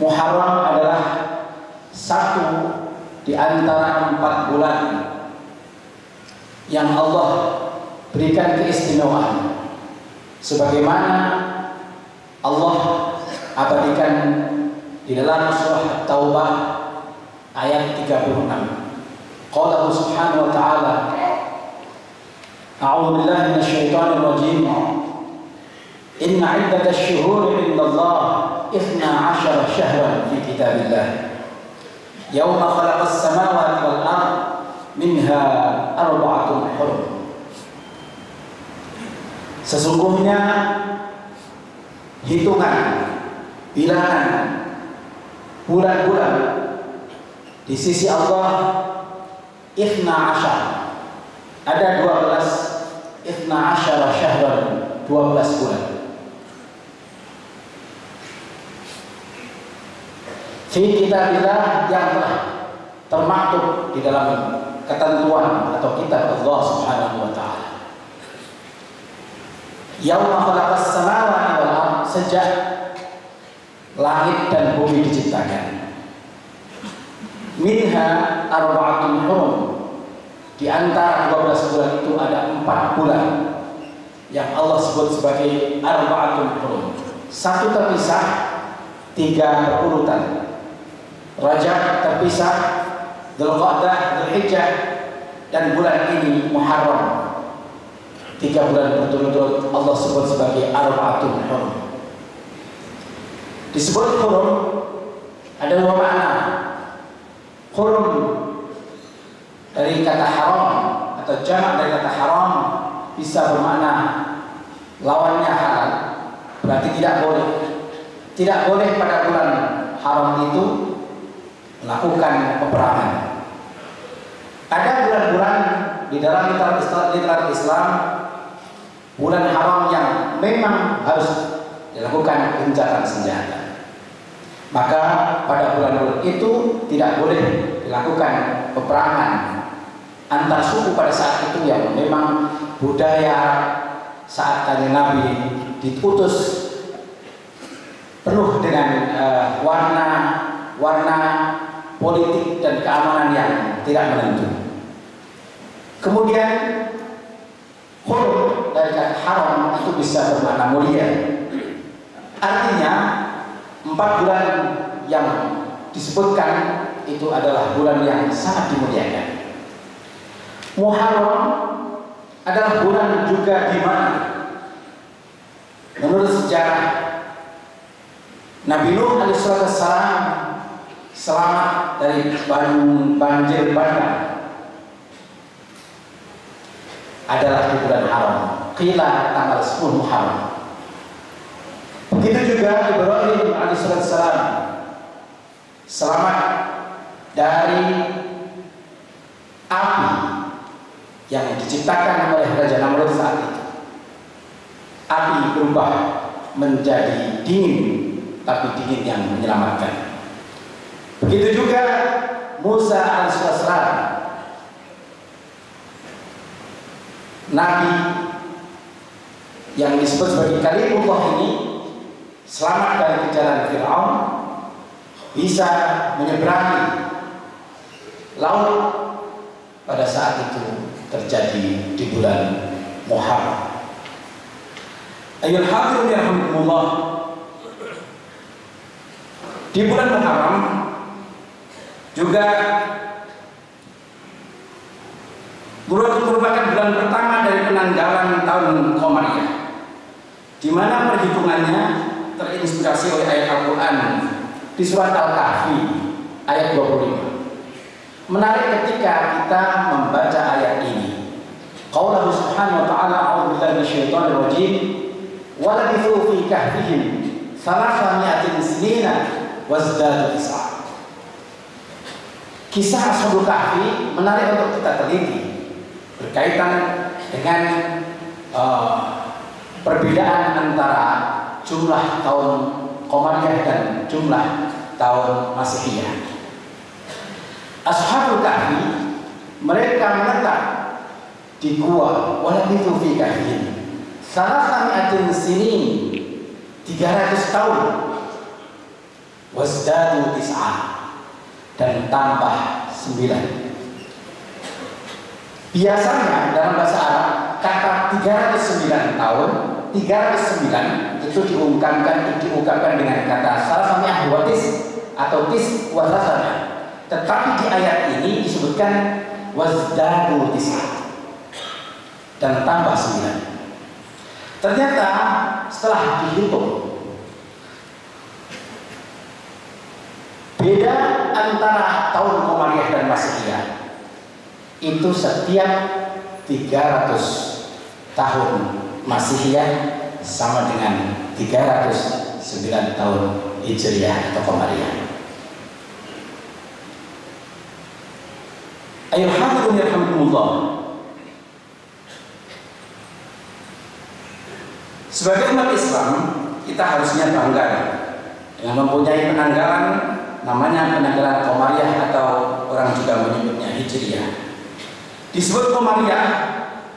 Muharram adalah satu di antara 4 bulan yang Allah berikan keistimewaan, sebagaimana Allah abadikan di dalam surah At-Taubah ayat 36. Qala subhanahu wa ta'ala, a'udzu billahi minasyaitonir rajim, inna 'iddatash shuhuri 'indallahi 12 syahran fi kitabillah yauma khalaqas samawati wal ardh minha arba'atun hurum. Sesungguhnya hitungan bilangan bulan-bulan di sisi Allah 12, ada 12 syahran, 12 bulan. Fi kitabillah, yang telah termaktub di dalam ketentuan atau kitab Allah Subhanahu wa taala. Yauma khalaqas samawati wal ardh, sejak langit dan bumi diciptakan. Minha arba'atun hurum, di antara 12 bulan itu ada 4 bulan yang Allah sebut sebagai arba'atun hurum. Satu terpisah, 3 berurutan. Rajab terpisah, Dzulqa'dah, Dzulhijjah, dan bulan ini Muharram. 3 bulan berturut-turut Allah sebut sebagai arba'atun hurum. Disebut hurum ada 2 makna. Hurum dari kata haram atau jamak dari kata haram bisa bermakna lawannya halal, berarti tidak boleh. Tidak boleh pada bulan haram itu melakukan peperangan. Ada bulan-bulan di dalam literat Islam, bulan haram yang memang harus dilakukan gencatan senjata. Maka pada bulan-bulan itu tidak boleh dilakukan peperangan antar suku pada saat itu, yang memang budaya saat Kanjeng Nabi diutus penuh dengan warna politik dan keamanan yang tidak menentu. Kemudian hurum dari kata haram itu bisa bermakna mulia. Artinya 4 bulan yang disebutkan itu adalah bulan yang sangat dimuliakan. Muharram adalah bulan juga di mana menurut sejarah Nabi Nuh alaihissalam selamat dari banjir bandang adalah di bulan haram, qila tanggal 10 Muharram. Begitu juga Ibrahim alaihissalam selamat dari api yang diciptakan oleh Raja Namrud saat itu. Api berubah menjadi dingin, tapi dingin yang menyelamatkan. Begitu juga Musa alaihissalam, Nabi yang disebut sebagai Kalimullah ini, selamat dari kejaran Fir'aun, bisa menyeberangi laut pada saat itu terjadi di bulan Muharram. Ayyuhal hadirin yarhamukumullah, di bulan Muharram juga merupakan bulan pertama dari penanggalan tahun Qamariyah, di mana perhitungannya terinspirasi oleh ayat Al-Quran di surat Al-Kahfi ayat 25. Menarik ketika kita membaca ayat ini. Qaulahu subhanahu wa ta'ala, a'udzu billahi minasyaitonir rajim, wa labithu fi kahfihim 300 sinina wazdadu tis'a. Kisah Ashabul Kahfi menarik untuk kita teliti berkaitan dengan perbedaan antara jumlah tahun Qamariyah dan jumlah tahun Masihiyah. Ashabul Kahfi mereka menetap di gua, walabithu fi kahfihim 300 sinin, 300 tahun Wazdadu tis'ah, dan tambah 9. Biasanya dalam bahasa Arab kata 309 tahun, 309 itu diungkapkan dengan kata salasanya watis atau tis wasasana. Tetapi di ayat ini disebutkan wazdadu tis'ah dan tambah 9. Ternyata setelah dihitung, beda antara tahun Qamariyah dan Masihiyah itu setiap 300 tahun Masihiyah sama dengan 309 tahun Hijriyah atau Qamariyah. Ayo hadirin yarhamukumullah. Sebagai umat Islam, kita harusnya bangga dengan mempunyai penanggalan, namanya penanggalan Qamariyah atau orang juga menyebutnya Hijriyah. Disebut Qamariyah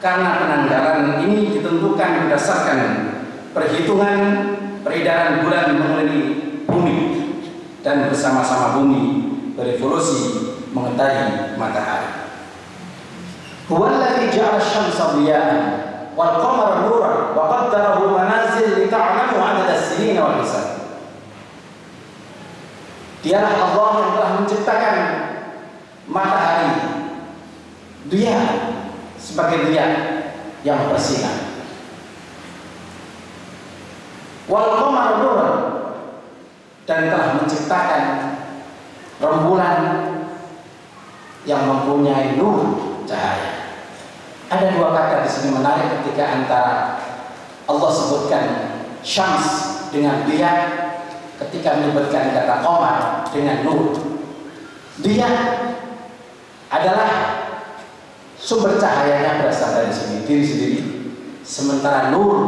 karena penanggalan ini ditentukan berdasarkan perhitungan peredaran bulan mengelilingi bumi dan bersama-sama bumi berevolusi mengelilingi matahari. Huwallazi ja'ala asy-syamsa diya'an wal qamara nuran wa qaddarahu manazil li ta'lamu 'adada as-sinina wal hisab. Dialah Allah yang telah menciptakan matahari, dia sebagai dia yang bersinar. Wal qamara nuran, dan telah menciptakan rembulan yang mempunyai nur, cahaya. Ada dua kata di sini menarik ketika antara Allah sebutkan syams dengan dia, ketika menyebutkan kata qamar dengan nur. Dia adalah sumber cahayanya berasal dari diri sendiri, sementara nur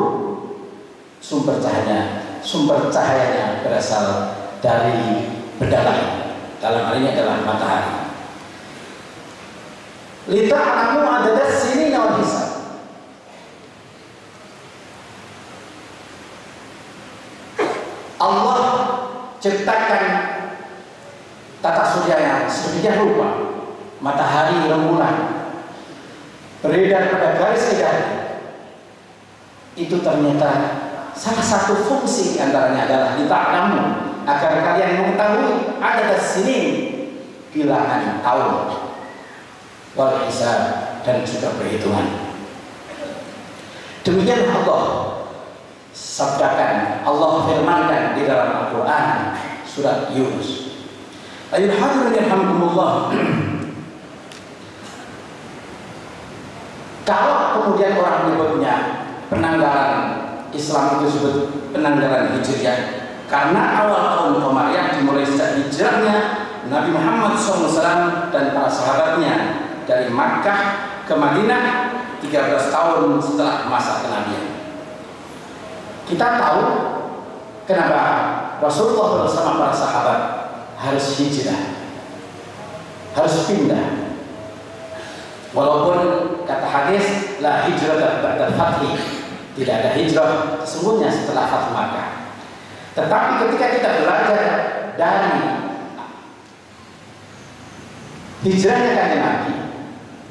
sumber cahayanya berasal dari benda lain. Dalam hal ini adalah matahari. Lita'lamu 'adada as-sinina wal hisab. Allah ciptakan tata surya yang sedemikian rupa, matahari, rembulan, beredar pada garis ideal. Itu ternyata salah satu fungsi antaranya adalah lita'lamu, agar kalian mengetahui ada sini bilangan tahun, wal hisab, dan juga perhitungan. Demikian Allah sabdakan, Allah firmankan di dalam Al-Quran surat Yunus. Ayuhal hadirin yarhamukumullah. Kalau kemudian orang menyebutnya penanggalan Islam itu disebut penanggalan Hijriyah, karena awal tahun Qamariyah dimulai sejak hijrahnya Nabi Muhammad SAW dan para sahabatnya dari Makkah ke Madinah 13 tahun setelah masa kenabian. Kita tahu kenapa Rasulullah bersama para sahabat harus hijrah, harus pindah. Walaupun kata hadis la hijrah ba'da fathi, tidak ada hijrah sesungguhnya setelah Fathu Makkah. Tetapi ketika kita belajar dari hijrahnya kanjeng Nabi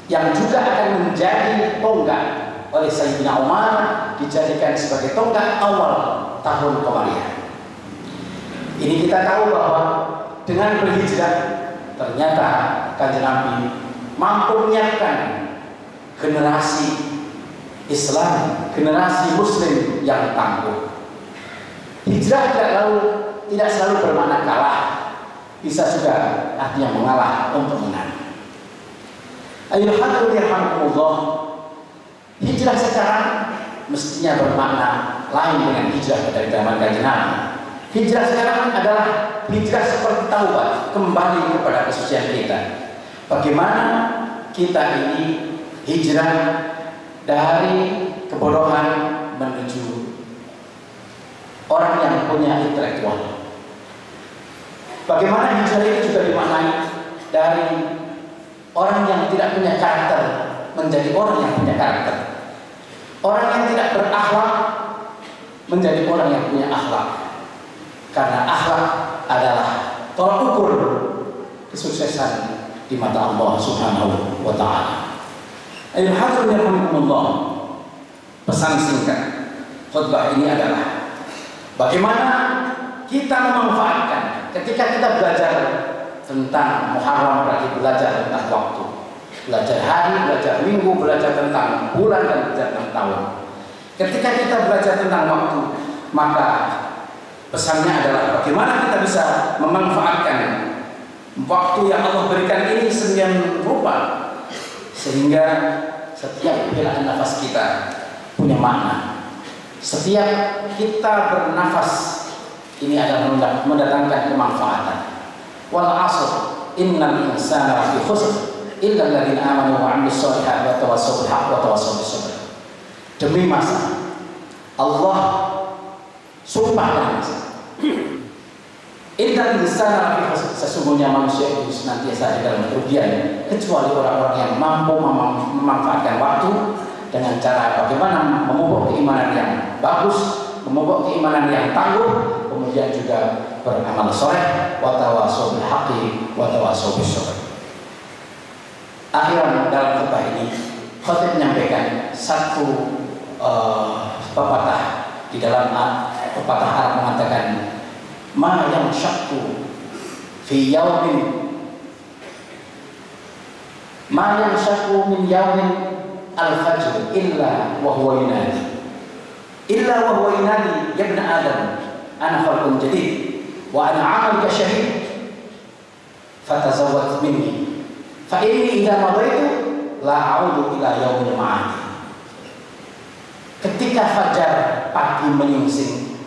yang juga akan menjadi tonggak oleh Sayyidina Umar, dijadikan sebagai tonggak awal tahun Qamariyah. Ini kita tahu bahwa dengan berhijrah ternyata kanjeng Nabi mampu menyiapkan generasi Islam, generasi Muslim yang tangguh. Hijrah tidak selalu bermakna kalah, bisa juga artinya mengalah untuk menang. Ayuhal hadirin yarhamukumullah. Hijrah sekarang mestinya bermakna lain dengan hijrah dari zaman kanjeng Nabi. Hijrah sekarang adalah hijrah seperti taubat, kembali kepada kesucian kita. Bagaimana kita ini hijrah dari kebodohan menuju orang yang punya intelektual. Bagaimana hijrah ini juga dimaknai dari orang yang tidak punya karakter menjadi orang yang punya karakter. Orang yang tidak berakhlak menjadi orang yang punya akhlak. Karena akhlak adalah kesuksesan di mata Allah Subhanahu wa taala. Ayuhal hadirin rahimakumullah. Pesan singkat khutbah ini adalah bagaimana kita memanfaatkan ketika kita belajar tentang Muharram, berarti belajar tentang waktu, belajar hari, belajar minggu, belajar tentang bulan, dan belajar tentang tahun. Ketika kita belajar tentang waktu, maka pesannya adalah bagaimana kita bisa memanfaatkan waktu yang Allah berikan ini sedemikian rupa sehingga setiap helaan nafas kita punya makna. Setiap kita bernafas ini adalah mendatangkan kemanfaatan. Wal 'ashr innal insana lafi khusr illa alladziina aamanu wa 'amilus shalihaati wa tawassaw bil haqqi wa tawassaw bis sabr. Demi masa Allah sumpah dengan masa. Innal insana lafi khusr, sesungguhnya manusia itu senantiasa di dalam kerugian kecuali orang-orang yang mampu memanfaatkan waktu dengan cara bagaimana memupuk keimanan yang bagus, memupuk keimanan yang tangguh, kemudian juga beramal soleh, wa tawassaw bil haqqi wa tawassaw bis sabr. Akhiran dalam khutbah ini, khatib menyampaikan satu pepatah di dalam pepatah Arab mengatakan, ma yang syakku fi yaumin, ma yang syakku min yaumin al-fajr illa wa huwa yunadi, illa wa huwa yunadi ya ibn Adam ana khalqun jadid wa ana 'amaluka syahid fatazawwad minni fa inni idza madaitu la a'udu ila yaumil ma'ad. Ketika fajar pagi menyingsing,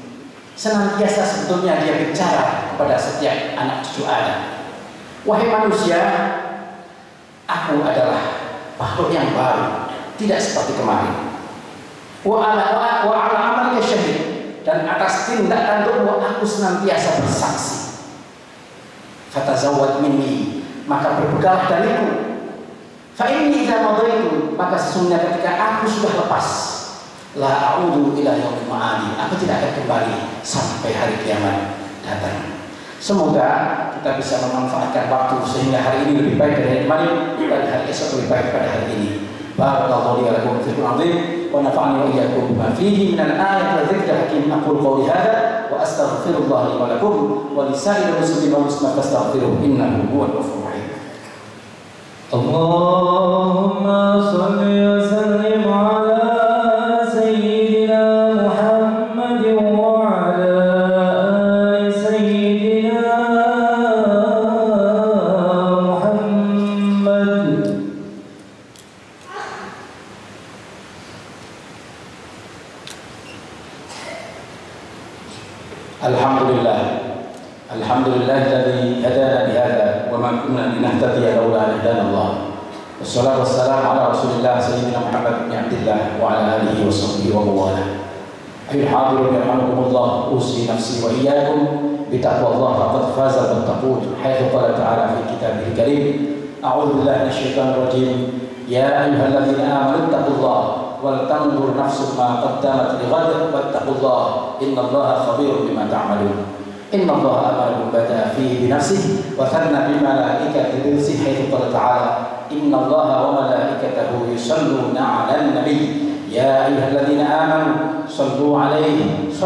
senantiasa sebetulnya dia bicara kepada setiap anak cucu Adam, wahai manusia, aku adalah makhluk yang baru, tidak seperti kemarin. Wa ala amalika syahid, dan atas tindak tandukmu aku senantiasa bersaksi. Fatazawwad minni, maka berbegal dariku. Fa inni idza madaitu, maka sesungguhnya ketika aku sudah lepas, la a'udu ila yaumil ma'ad, aku tidak akan kembali sampai hari kiamat datang. Semoga kita bisa memanfaatkan waktu sehingga hari ini lebih baik dari hari kemarin dan hari esok lebih baik pada hari ini. Barakallahu li wa lakum fil Qur'an wa nafa'ani wa iyyakum bima fihi min al-ayati wa dzikril hakim. Aqulu qawli hadza wa astaghfirullah li wa lakum wa li sa'iril muslimin wal muslimat fastaghfiruhu innahu huwal ghafurur rahim. Allahumma shalli wa sallim ala Alhamdulillahilladzi hadana bihadza wa ma kunna linahtadiya laula an hadana Allah. Wassalatu wassalamu ala Rasulillah sayyidina Muhammad bin Abdillah wa ala alihi wa sahbihi wa mawalah. Ayyuhal hadirin rahimakumullah, usi nafsi wa iyyakum bi taqwallah faqad faza al-muttaqun. Haitsu qala ta'ala fi kitabihil karim, a'udzu billahi minasyaitonir rajim. Ya ayyuhalladzina amanu taqullaha wal tanzur nafsun ma qaddamat lighad wattaqullaha innallaha khabirun bima ta'malun. Inna Allah amarakum bada fihi binafsihi wa thanna bimalaikatihi binafsihi haitsu qala ta'ala inna Allah wa malaikatahu yusalluna 'alan nabiy ya ayyuhalladzina amanu sallu 'alaihi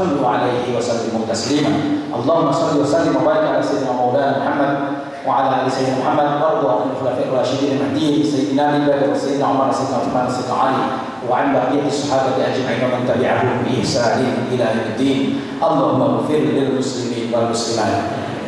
wa sallimu taslima. Allahumma salli wa sallim wa barik ala sayyidina maulana Muhammad wa ala ali sayyidina Muhammad warḍu 'anil khulafa'ir rasyidin al-mahdiyyin sayyidina Abi Bakr wa sayyidina Umar wa sayyidina Uthman wa sayyidina Ali وعن بقية الصحابة أجمعين ومن تبعهم بإحسان إلى يوم الدين. اللهم اغفر للمسلمين والمسلمات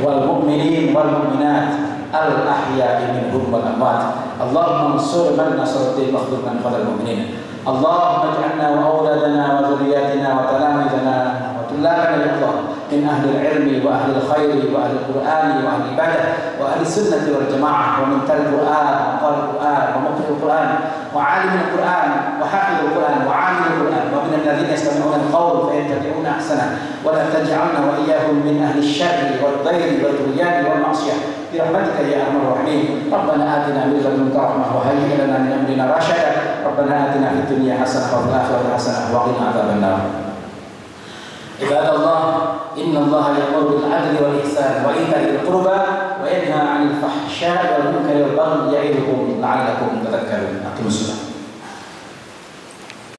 والمؤمنين والمؤمنات الأحياء منهم والأموات. اللهم انصر من نصر الدين واخذل من خذل المؤمنين. اللهم اجعلنا وأولادنا وذرياتنا وتلاميذنا وطلابنا يا الله من أهل العلم وأهل الخير وأهل القرآن وأهل العبادة وأهل السنة والجماعة ومن تل القرآن وقال القرآن ومقرئ القرآن وعالم القرآن وحافظ القرآن وعامل القرآن ومن الذين يستمعون القول فيتبعون أحسنه. ولا تجعلنا وإياهم من أهل الشر والضير والطغيان والمعصية برحمتك يا أرحم الراحمين. ربنا آتنا من لدنك رحمة وهيئ لنا من أمرنا رشدا. ربنا آتنا في الدنيا حسنة وفي الآخرة حسنة وقنا عذاب النار. عباد الله إن الله يأمر بالعدل والإحسان وإيتاء ذي القربى وينهى عن الفحشاء syaitan ya'idukum la'allakum tadhakkarun. Aqimus shalah.